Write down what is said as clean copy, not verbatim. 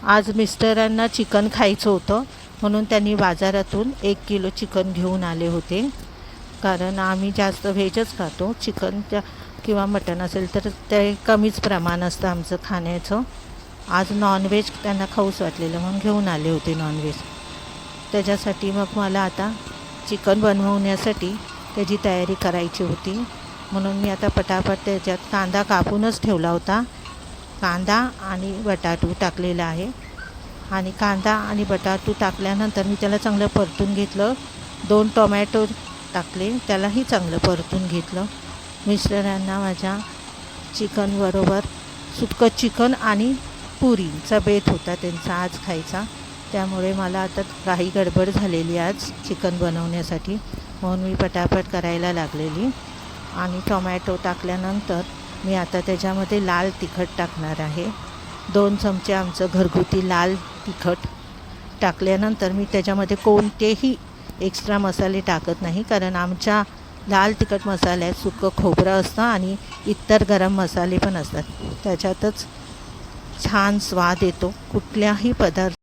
आज मिस्टरांना चिकन खायचं होतं म्हणून त्यांनी बाजारातून 1 किलो चिकन घेऊन आले होते. कारण आम्ही जास्त व्हेजच खातो. चिकन किंवा मटण असेल तर ते कमीच प्रमाण असतं आमचं खाण्याचं. आज नॉनव्हेज त्यांना खाऊच वाटलेलं म्हणून घेऊन आले होते नॉनव्हेज. त्याच्यासाठी मग मला आता चिकन बनवण्यासाठी त्याची तयारी करायची होती. म्हणून मी आता पटापट त्याच्यात कांदा कापूनच ठेवला होता. कांदा आणि बटाटू टाकलेला आहे. आणि कांदा आणि बटाटू टाकल्यानंतर मी त्याला चांगलं परतून घेतलं. 2 टोमॅटो टाकले, त्यालाही चांगलं परतून घेतलं. मिस्टरांना माझ्या चिकनबरोबर सुक्कं चिकन आणि पुरीचा बेत होता त्यांचा आज खायचा. त्यामुळे मला आता काही गडबड झालेली आज चिकन बनवण्यासाठी, म्हणून मी पटापट करायला लागलेली. आणि टोमॅटो टाकल्यानंतर मी आता त्याच्यामध्ये लाल तिखट टाकणार आहे. 2 चमचे आमचं घरगुती लाल तिखट टाकल्यानंतर मी त्याच्यामध्ये कोणतेही एक्स्ट्रा मसाले टाकत नाही. कारण आमच्या लाल तिखट मसाल्यात सुकं खोबरं असतं आणि इतर गरम मसाले पण असतात. त्याच्यातच छान स्वाद येतो कुठल्याही पदार्थ